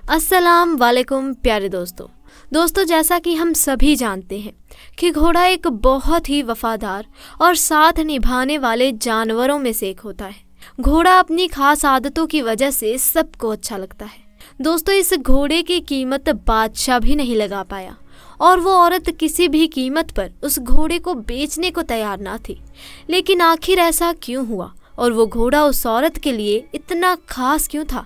अस्सलाम वालेकुम प्यारे दोस्तों, जैसा कि हम सभी जानते हैं कि घोड़ा एक बहुत ही वफादार और साथ निभाने वाले जानवरों में से एक होता है। घोड़ा अपनी खास आदतों की वजह से सबको अच्छा लगता है। दोस्तों, इस घोड़े की कीमत बादशाह भी नहीं लगा पाया और वो औरत किसी भी कीमत पर उस घोड़े को बेचने को तैयार ना थी। लेकिन आखिर ऐसा क्यों हुआ और वो घोड़ा उस औरत के लिए इतना खास क्यों था?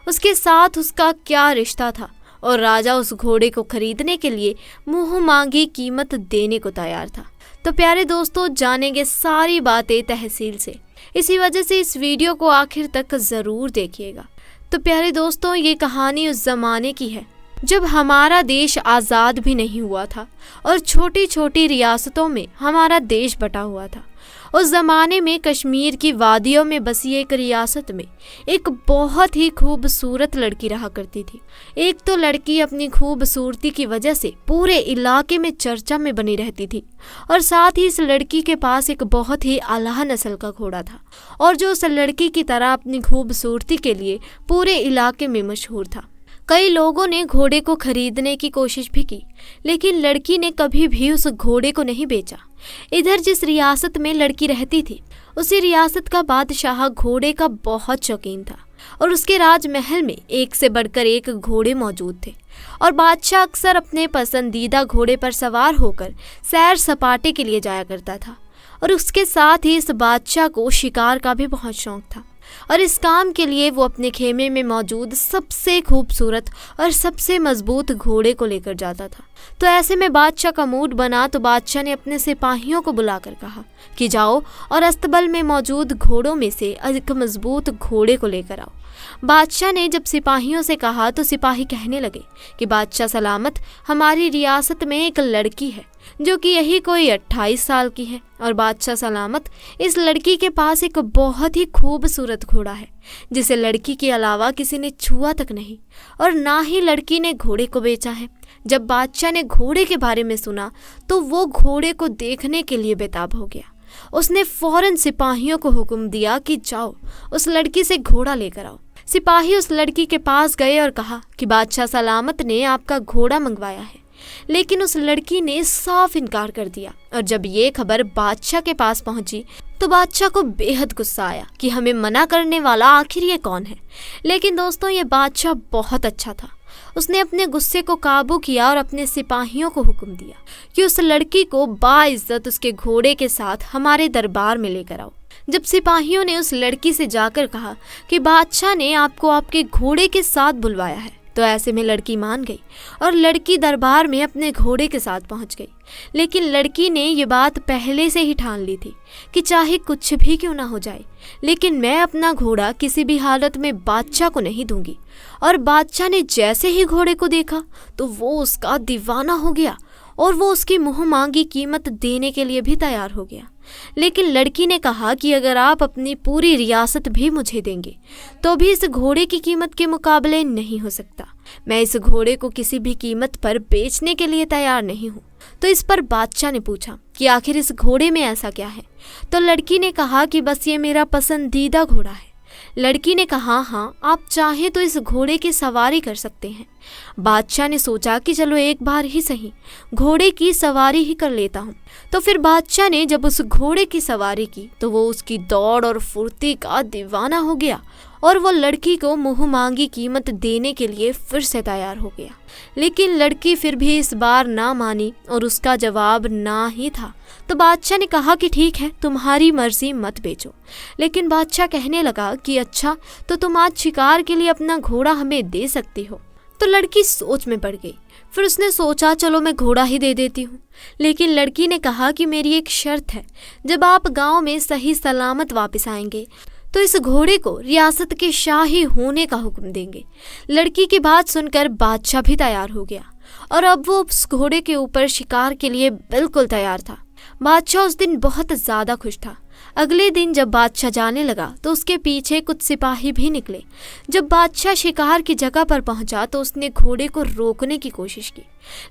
उसके साथ उसका क्या रिश्ता था और राजा उस घोड़े को खरीदने के लिए मुंह मांगी कीमत देने को तैयार था? तो प्यारे दोस्तों, जानेंगे सारी बातें तहसील से। इसी वजह से इस वीडियो को आखिर तक ज़रूर देखिएगा। तो प्यारे दोस्तों, ये कहानी उस ज़माने की है जब हमारा देश आज़ाद भी नहीं हुआ था और छोटी छोटी रियासतों में हमारा देश बटा हुआ था। उस ज़माने में कश्मीर की वादियों में बसी एक रियासत में एक बहुत ही खूबसूरत लड़की रहा करती थी। एक तो लड़की अपनी खूबसूरती की वजह से पूरे इलाके में चर्चा में बनी रहती थी और साथ ही इस लड़की के पास एक बहुत ही आला नस्ल का घोड़ा था और जो उस लड़की की तरह अपनी खूबसूरती के लिए पूरे इलाके में मशहूर था। कई लोगों ने घोड़े को खरीदने की कोशिश भी की, लेकिन लड़की ने कभी भी उस घोड़े को नहीं बेचा। इधर जिस रियासत में लड़की रहती थी, उसी रियासत का बादशाह घोड़े का बहुत शौकीन था और उसके राजमहल में एक से बढ़कर एक घोड़े मौजूद थे और बादशाह अक्सर अपने पसंदीदा घोड़े पर सवार होकर सैर सपाटे के लिए जाया करता था। और उसके साथ ही इस बादशाह को शिकार का भी बहुत शौक था और इस काम के लिए वो अपने खेमे में मौजूद सबसे खूबसूरत और सबसे मजबूत घोड़े को लेकर जाता था। तो ऐसे में बादशाह का मूड बना तो बादशाह ने अपने सिपाहियों को बुलाकर कहा कि जाओ और अस्तबल में मौजूद घोड़ों में से एक मजबूत घोड़े को लेकर आओ। बादशाह ने जब सिपाहियों से कहा तो सिपाही कहने लगे कि बादशाह सलामत, हमारी रियासत में एक लड़की है जो कि यही कोई 28 साल की है और बादशाह सलामत, इस लड़की के पास एक बहुत ही खूबसूरत घोड़ा है जिसे लड़की के अलावा किसी ने छुआ तक नहीं और ना ही लड़की ने घोड़े को बेचा है। जब बादशाह ने घोड़े के बारे में सुना तो वो घोड़े को देखने के लिए बेताब हो गया। उसने फौरन सिपाहियों को हुक्म दिया कि जाओ उस लड़की से घोड़ा लेकर आओ। सिपाही उस लड़की के पास गए और कहा कि बादशाह सलामत ने आपका घोड़ा मंगवाया है, लेकिन उस लड़की ने साफ इनकार कर दिया। और जब ये खबर बादशाह के पास पहुंची तो बादशाह को बेहद गुस्सा आया कि हमें मना करने वाला आखिर ये कौन है। लेकिन दोस्तों, ये बादशाह बहुत अच्छा था। उसने अपने गुस्से को काबू किया और अपने सिपाहियों को हुक्म दिया कि उस लड़की को बाइज्जत उसके घोड़े के साथ हमारे दरबार में लेकर आओ। जब सिपाहियों ने उस लड़की से जाकर कहा कि बादशाह ने आपको आपके घोड़े के साथ बुलवाया है, तो ऐसे में लड़की मान गई और लड़की दरबार में अपने घोड़े के साथ पहुंच गई। लेकिन लड़की ने ये बात पहले से ही ठान ली थी कि चाहे कुछ भी क्यों ना हो जाए, लेकिन मैं अपना घोड़ा किसी भी हालत में बादशाह को नहीं दूंगी। और बादशाह ने जैसे ही घोड़े को देखा तो वो उसका दीवाना हो गया और वो उसकी मुंह मांगी कीमत देने के लिए भी तैयार हो गया। लेकिन लड़की ने कहा कि अगर आप अपनी पूरी रियासत भी मुझे देंगे तो भी इस घोड़े की कीमत के मुकाबले नहीं हो सकता। मैं इस घोड़े को किसी भी कीमत पर बेचने के लिए तैयार नहीं हूँ। तो इस पर बादशाह ने पूछा कि आखिर इस घोड़े में ऐसा क्या है? तो लड़की ने कहा कि बस ये मेरा पसंदीदा घोड़ा है। लड़की ने कहा, हाँ, आप चाहें तो इस घोड़े की सवारी कर सकते हैं। बादशाह ने सोचा कि चलो एक बार ही सही घोड़े की सवारी ही कर लेता हूँ। तो फिर बादशाह ने जब उस घोड़े की सवारी की तो वो उसकी दौड़ और फुर्ती का दीवाना हो गया और वो लड़की को मुंह मांगी कीमत देने के लिए फिर से तैयार हो गया। लेकिन लड़की फिर भी इस बार ना मानी और उसका जवाब ना ही था। तो बादशाह ने कहा कि ठीक है, तुम्हारी मर्जी, मत बेचो। लेकिन बादशाह कहने लगा कि अच्छा, तो तुम आज शिकार के लिए अपना घोड़ा हमें दे सकती हो। तो लड़की सोच में पड़ गई। फिर उसने सोचा चलो मैं घोड़ा ही दे देती हूँ। लेकिन लड़की ने कहा कि मेरी एक शर्त है, जब आप गांव में सही सलामत वापस आएंगे तो इस घोड़े को रियासत के शाही होने का हुक्म देंगे। लड़की की बात सुनकर बादशाह भी तैयार हो गया और अब वो उस घोड़े के ऊपर शिकार के लिए बिल्कुल तैयार था। बादशाह उस दिन बहुत ज़्यादा खुश था। अगले दिन जब बादशाह जाने लगा तो उसके पीछे कुछ सिपाही भी निकले। जब बादशाह शिकार की जगह पर पहुंचा तो उसने घोड़े को रोकने की कोशिश की,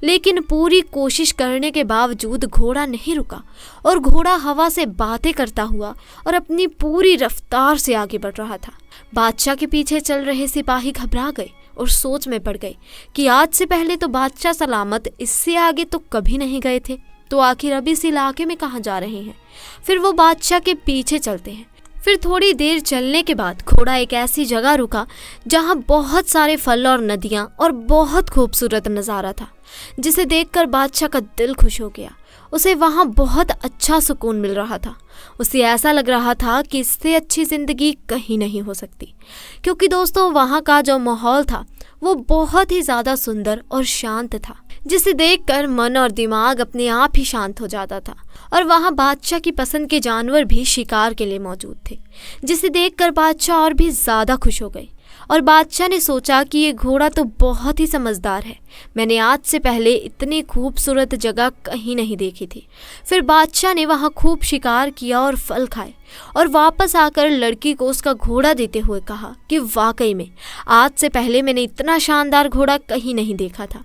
लेकिन पूरी कोशिश करने के बावजूद घोड़ा नहीं रुका और घोड़ा हवा से बातें करता हुआ और अपनी पूरी रफ्तार से आगे बढ़ रहा था। बादशाह के पीछे चल रहे सिपाही घबरा गए और सोच में पड़ गए कि आज से पहले तो बादशाह सलामत इससे आगे तो कभी नहीं गए थे, तो आखिर अब इस इलाके में कहाँ जा रहे हैं। फिर वो बादशाह के पीछे चलते हैं। फिर थोड़ी देर चलने के बाद घोड़ा एक ऐसी जगह रुका जहाँ बहुत सारे फल और नदियाँ और बहुत खूबसूरत नज़ारा था, जिसे देखकर बादशाह का दिल खुश हो गया। उसे वहाँ बहुत अच्छा सुकून मिल रहा था। उसे ऐसा लग रहा था कि इससे अच्छी ज़िंदगी कहीं नहीं हो सकती, क्योंकि दोस्तों वहाँ का जो माहौल था वो बहुत ही ज़्यादा सुंदर और शांत था, जिसे देखकर मन और दिमाग अपने आप ही शांत हो जाता था। और वहाँ बादशाह की पसंद के जानवर भी शिकार के लिए मौजूद थे, जिसे देखकर बादशाह और भी ज़्यादा खुश हो गए। और बादशाह ने सोचा कि ये घोड़ा तो बहुत ही समझदार है, मैंने आज से पहले इतनी खूबसूरत जगह कहीं नहीं देखी थी। फिर बादशाह ने वहाँ खूब शिकार किया और फल खाए और वापस आकर लड़की को उसका घोड़ा देते हुए कहा कि वाकई में आज से पहले मैंने इतना शानदार घोड़ा कहीं नहीं देखा था।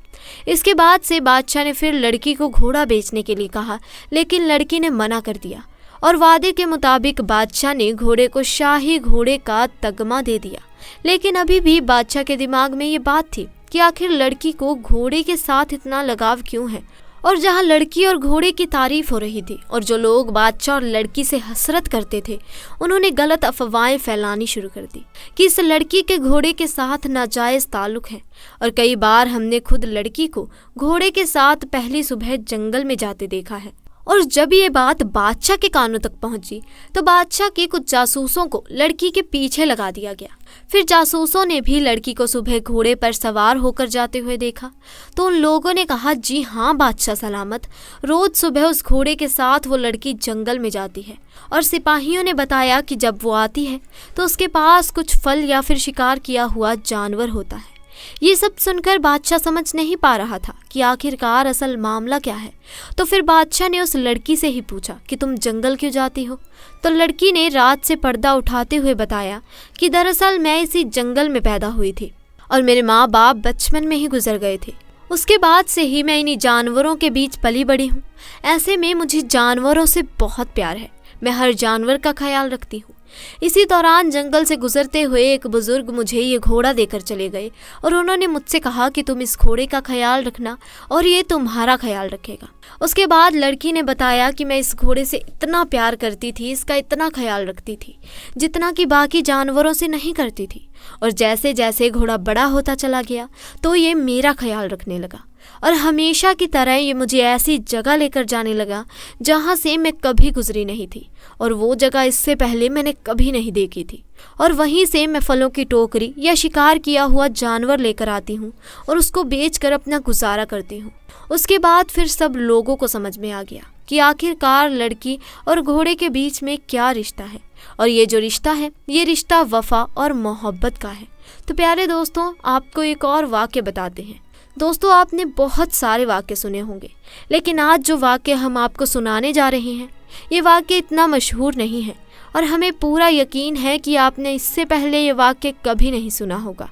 इसके बाद से बादशाह ने फिर लड़की को घोड़ा बेचने के लिए कहा, लेकिन लड़की ने मना कर दिया और वादे के मुताबिक बादशाह ने घोड़े को शाही घोड़े का तगमा दे दिया। लेकिन अभी भी बादशाह के दिमाग में ये बात थी कि आखिर लड़की को घोड़े के साथ इतना लगाव क्यों है। और जहाँ लड़की और घोड़े की तारीफ हो रही थी और जो लोग बादशाह और लड़की से हसरत करते थे, उन्होंने गलत अफवाहें फैलानी शुरू कर दी कि इस लड़की के घोड़े के साथ नाजायज़ ताल्लुक़ है। और कई बार हमने खुद लड़की को घोड़े के साथ पहली सुबह जंगल में जाते देखा है। और जब ये बात बादशाह के कानों तक पहुंची तो बादशाह के कुछ जासूसों को लड़की के पीछे लगा दिया गया। फिर जासूसों ने भी लड़की को सुबह घोड़े पर सवार होकर जाते हुए देखा, तो उन लोगों ने कहा, जी हाँ बादशाह सलामत, रोज सुबह उस घोड़े के साथ वो लड़की जंगल में जाती है। और सिपाहियों ने बताया कि जब वो आती है तो उसके पास कुछ फल या फिर शिकार किया हुआ जानवर होता है। ये सब सुनकर बादशाह समझ नहीं पा रहा था कि आखिरकार असल मामला क्या है। तो फिर बादशाह ने उस लड़की से ही पूछा कि तुम जंगल क्यों जाती हो। तो लड़की ने रात से पर्दा उठाते हुए बताया कि दरअसल मैं इसी जंगल में पैदा हुई थी और मेरे माँ बाप बचपन में ही गुजर गए थे। उसके बाद से ही मैं इन्हीं जानवरों के बीच पली बड़ी हूँ। ऐसे में मुझे जानवरों से बहुत प्यार है, मैं हर जानवर का ख्याल रखती हूँ। इसी दौरान जंगल से गुजरते हुए एक बुजुर्ग मुझे ये घोड़ा देकर चले गए और उन्होंने मुझसे कहा कि तुम इस घोड़े का ख्याल रखना और ये तुम्हारा ख्याल रखेगा। उसके बाद लड़की ने बताया कि मैं इस घोड़े से इतना प्यार करती थी, इसका इतना ख्याल रखती थी जितना कि बाकी जानवरों से नहीं करती थी। और जैसे जैसे घोड़ा बड़ा होता चला गया तो ये मेरा ख्याल रखने लगा और हमेशा की तरह ये मुझे ऐसी जगह लेकर जाने लगा जहाँ से मैं कभी गुजरी नहीं थी और वो जगह इससे पहले मैंने कभी नहीं देखी थी। और वहीं से मैं फलों की टोकरी या शिकार किया हुआ जानवर लेकर आती हूँ और उसको बेचकर अपना गुजारा करती हूँ। उसके बाद फिर सब लोगों को समझ में आ गया कि आखिरकार लड़की और घोड़े के बीच में क्या रिश्ता है, और ये जो रिश्ता है ये रिश्ता वफा और मोहब्बत का है। तो प्यारे दोस्तों, आपको एक और वाक्य बताते हैं। दोस्तों, आपने बहुत सारे वाक्य सुने होंगे, लेकिन आज जो वाक्य हम आपको सुनाने जा रहे हैं ये वाक्य इतना मशहूर नहीं है और हमें पूरा यकीन है कि आपने इससे पहले ये वाक्य कभी नहीं सुना होगा।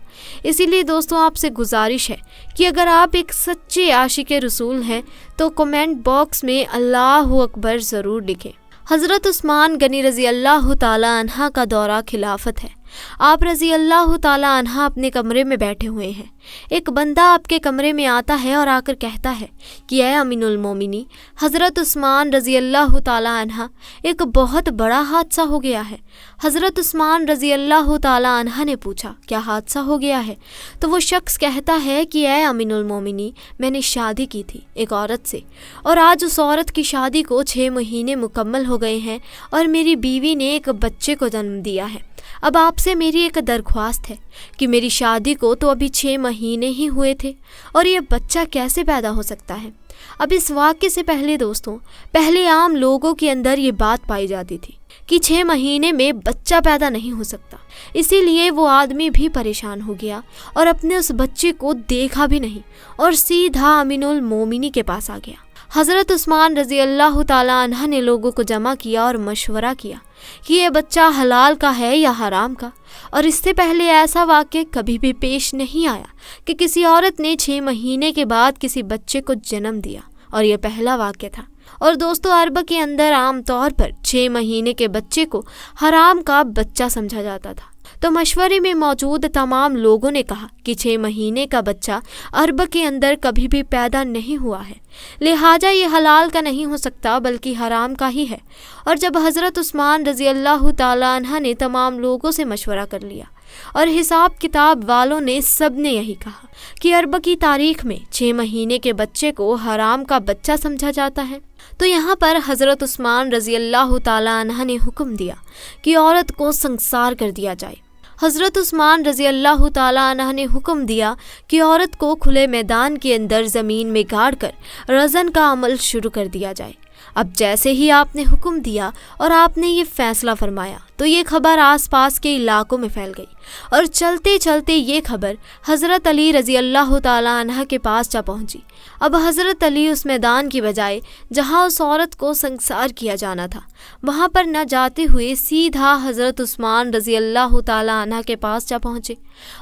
इसीलिए दोस्तों, आपसे गुजारिश है कि अगर आप एक सच्चे आशिक़े रसूल हैं तो कमेंट बॉक्स में अल्लाहु अकबर ज़रूर लिखें। हज़रत उस्मान गनी रज़ी अल्लाह ताला अन्हा का दौरा खिलाफत है। आप रज़ी अल्लाह ताला अन्हा अपने कमरे में बैठे हुए हैं। एक बंदा आपके कमरे में आता है और आकर कहता है कि ऐ अमीनुल मोमिनी हज़रत उस्मान रज़ी अल्लाह ताला अन्हा, एक बहुत बड़ा हादसा हो गया है। हज़रत उस्मान रज़ी अल्लाह ताला अन्हा ने पूछा, क्या हादसा हो गया है? तो वो शख्स कहता है कि ऐ अमीनुल मोमिनी, मैंने शादी की थी एक औरत से और आज उस औरत की शादी को 6 महीने मुकम्मल हो गए हैं और मेरी बीवी ने एक बच्चे को जन्म दिया है। अब आपसे मेरी एक दरख्वास्त है कि मेरी शादी को तो अभी 6 महीने ही हुए थे और ये बच्चा कैसे पैदा हो सकता है। अब इस वाक्य से पहले दोस्तों, पहले आम लोगों के अंदर ये बात पाई जाती थी कि 6 महीने में बच्चा पैदा नहीं हो सकता। इसीलिए वो आदमी भी परेशान हो गया और अपने उस बच्चे को देखा भी नहीं और सीधा अमीनुल मोमिनी के पास आ गया। हज़रत उस्मान रज़ी अल्लाह ताला अन्हा ने लोगों को जमा किया और मशवरा किया कि ये बच्चा हलाल का है या हराम का। और इससे पहले ऐसा वाक़या कभी भी पेश नहीं आया कि किसी औरत ने 6 महीने के बाद किसी बच्चे को जन्म दिया, और यह पहला वाक़या था। और दोस्तों, अरब के अंदर आम तौर पर 6 महीने के बच्चे को हराम का बच्चा समझा जाता था। तो मशवरे में मौजूद तमाम लोगों ने कहा कि 6 महीने का बच्चा अर्ब के अंदर कभी भी पैदा नहीं हुआ है, लिहाजा ये हलाल का नहीं हो सकता बल्कि हराम का ही है। और जब हज़रत उस्मान रज़ी अल्लाह ताला अन्हा ने तमाम लोगों से मशवरा कर लिया और हिसाब किताब वालों ने सब ने यही कहा कि अरब की तारीख में 6 महीने के बच्चे को हराम का बच्चा समझा जाता है, तो यहाँ पर हज़रत उस्मान रज़ी अल्लाह ताला अन्हा ने हुक्म दिया कि औरत को संसार कर दिया जाए। हज़रत उस्मान रज़ी अल्लाह ताला अन्हा ने हुक्म दिया कि औरत को खुले मैदान के अंदर ज़मीन में गाड़ कर रज़न का अमल शुरू कर दिया जाए। अब जैसे ही आपने हुक्म दिया और आपने ये फैसला फरमाया तो ये खबर आसपास के इलाकों में फैल गई और चलते चलते ये खबर हज़रत अली रज़ी अल्लाह ताला अन्हा के पास जा पहुंची। अब हज़रत अली उस मैदान की बजाय जहां उस औरत को संसार किया जाना था वहां पर न जाते हुए सीधा हज़रत उस्मान रज़ी अल्लाह ताला अन्हा के पास जा पहुँचे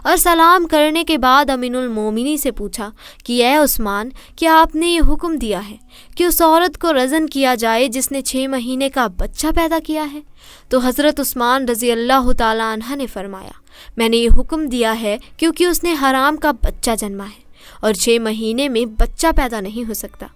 और सलाम करने के बाद अमीनुल मोमिनी से पूछा कि ए उस्मान, क्या आपने ये हुक्म दिया है कि उस औरत को रज़न किया जाए जिसने 6 महीने का बच्चा पैदा किया है? तो हज़रत उस्मान रज़ी अल्लाह ताला अन्हा ने फरमाया, मैंने ये हुक्म दिया है क्योंकि उसने हराम का बच्चा जन्मा है और 6 महीने में बच्चा पैदा नहीं हो सकता।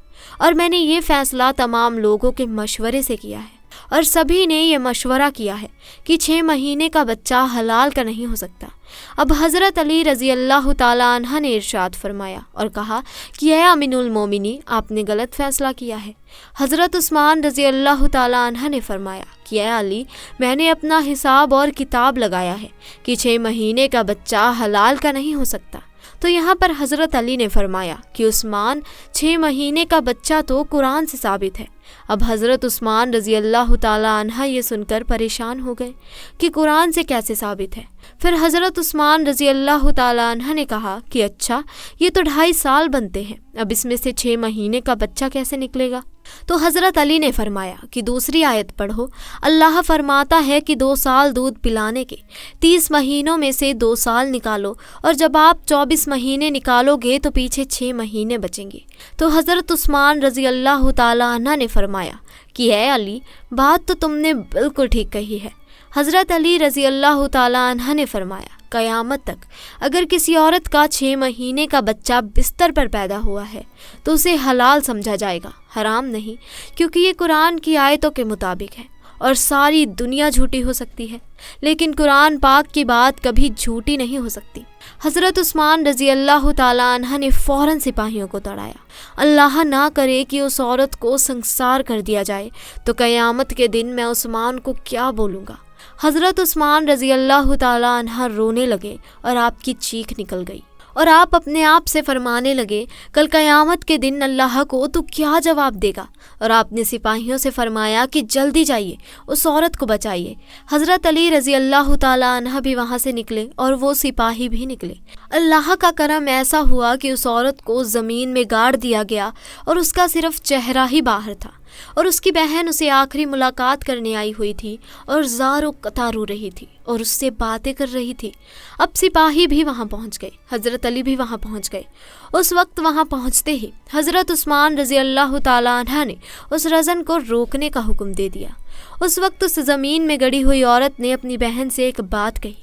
और मैंने ये फ़ैसला तमाम लोगों के मशवरे से किया है और सभी ने ये मशवरा किया है कि 6 महीने का बच्चा हलाल का नहीं हो सकता। अब हज़रत अली रज़ी अल्लाह ताला अन्हा ने इरशाद फरमाया और कहा कि ए अमीनुल मोमिनी, आपने गलत फ़ैसला किया है। हज़रत उस्मान रज़ी अल्लाह ताला अन्हा ने फरमाया कि ए अली, मैंने अपना हिसाब और किताब लगाया है कि 6 महीने का बच्चा हलाल का नहीं हो सकता। तो यहाँ पर हज़रत अली ने फरमाया कि उस्मान, 6 महीने का बच्चा तो कुरान से साबित है। अब हज़रत उस्मान रज़ी अल्लाह ताला अन्हा ये सुनकर परेशान हो गए कि कुरान से कैसे साबित है। फिर हज़रत उस्मान रज़ी अल्लाह ताला अन्हा ने कहा कि अच्छा, ये तो 2.5 साल बनते हैं, अब इसमें से 6 महीने का बच्चा कैसे निकलेगा? तो हज़रत अली ने फरमाया कि दूसरी आयत पढ़ो, अल्लाह फरमाता है कि 2 साल दूध पिलाने के 30 महीनों में से 2 साल निकालो और जब आप 24 महीने निकालोगे तो पीछे 6 महीने बचेंगे। तो हज़रत उस्मान रज़ी अल्लाह ताला अन्हा ने फरमाया कि ए अली, बात तो तुमने बिल्कुल ठीक कही है। हज़रत अली रज़ी अल्लाह ताला अन्हा ने फरमाया, क़यामत तक अगर किसी औरत का 6 महीने का बच्चा बिस्तर पर पैदा हुआ है तो उसे हलाल समझा जाएगा, हराम नहीं, क्योंकि ये कुरान की आयतों के मुताबिक है और सारी दुनिया झूठी हो सकती है लेकिन कुरान पाक की बात कभी झूठी नहीं हो सकती। हज़रत उस्मान रज़ी अल्लाह ताला अन्हा ने फ़ौरन सिपाहियों को दौड़ाया। अल्लाह ना करे कि उस औरत को संसार कर दिया जाए तो क़यामत के दिन मैं उस्मान को क्या बोलूँगा। हज़रत उस्मान रज़ी अल्लाह ताला अन्हा रोने लगे और आपकी चीख निकल गई और आप अपने आप से फरमाने लगे, कल क़यामत के दिन अल्लाह को तो क्या जवाब देगा। और आपने सिपाहियों से फरमाया कि जल्दी जाइए, उस औरत को बचाइए। हज़रत अली रज़ी अल्लाह ताला अन्हा भी वहाँ से निकले और वो सिपाही भी निकले। अल्लाह का करम ऐसा हुआ कि उस औरत को ज़मीन में गाड़ दिया गया और उसका सिर्फ चेहरा ही बाहर था और उसकी बहन उसे आखिरी मुलाकात करने आई हुई थी और ज़ारो कतार रो रही थी और उससे बातें कर रही थी। अब सिपाही भी वहाँ पहुँच गए, हज़रत अली भी वहाँ पहुँच गए। उस वक्त वहाँ पहुँचते ही हज़रत उस्मान रज़ी अल्लाह ताला अन्हा ने उस रज़न को रोकने का हुक्म दे दिया। उस वक्त उस ज़मीन में गड़ी हुई औरत ने अपनी बहन से एक बात कही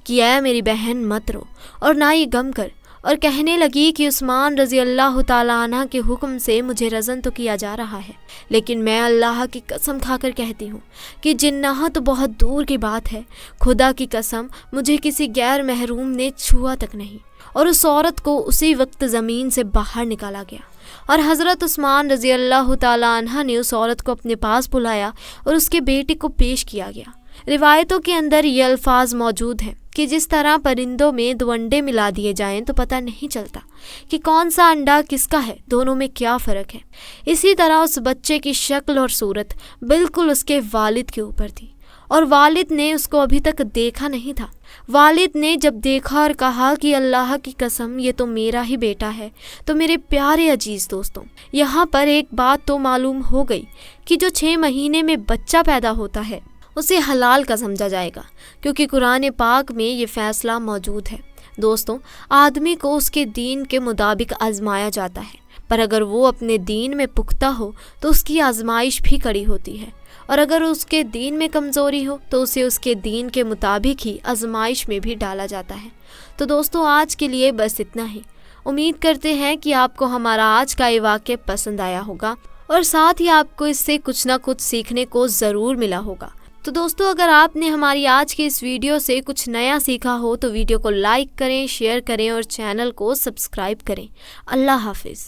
कि ऐ मेरी बहन, मत रो और ना ही गम कर, और कहने लगी कि उस्मान रज़ी अल्लाह ताला अन्हा के हुक्म से मुझे रज़न तो किया जा रहा है, लेकिन मैं अल्लाह की कसम खाकर कहती हूँ कि जिन्नाह तो बहुत दूर की बात है, खुदा की कसम मुझे किसी गैर महरूम ने छुआ तक नहीं। और उस औरत को उसी वक्त ज़मीन से बाहर निकाला गया और हज़रत उस्मान रज़ी अल्लाह ताला अन्हा ने उस औरत को अपने पास बुलाया और उसके बेटे को पेश किया गया। रिवायतों के अंदर ये अल्फाज मौजूद हैं कि जिस तरह परिंदों में 2 अंडे मिला दिए जाएं तो पता नहीं चलता कि कौन सा अंडा किसका है, दोनों में क्या फ़र्क है। इसी तरह उस बच्चे की शक्ल और सूरत बिल्कुल उसके वालिद के ऊपर थी और वालिद ने उसको अभी तक देखा नहीं था। वालिद ने जब देखा और कहा कि अल्लाह की कसम ये तो मेरा ही बेटा है, तो मेरे प्यारे अजीज़ दोस्तों, यहाँ पर एक बात तो मालूम हो गई कि जो 6 महीने में बच्चा पैदा होता है उसे हलाल का समझा जाएगा, क्योंकि कुरान पाक में ये फ़ैसला मौजूद है। दोस्तों, आदमी को उसके दीन के मुताबिक आजमाया जाता है, पर अगर वो अपने दीन में पुख्ता हो तो उसकी आजमाइश भी कड़ी होती है, और अगर उसके दीन में कमज़ोरी हो तो उसे उसके दीन के मुताबिक ही आजमाइश में भी डाला जाता है। तो दोस्तों, आज के लिए बस इतना ही। उम्मीद करते हैं कि आपको हमारा आज का ये वाक़या पसंद आया होगा और साथ ही आपको इससे कुछ ना कुछ सीखने को ज़रूर मिला होगा। तो दोस्तों, अगर आपने हमारी आज की इस वीडियो से कुछ नया सीखा हो तो वीडियो को लाइक करें, शेयर करें और चैनल को सब्सक्राइब करें। अल्लाह हाफिज़।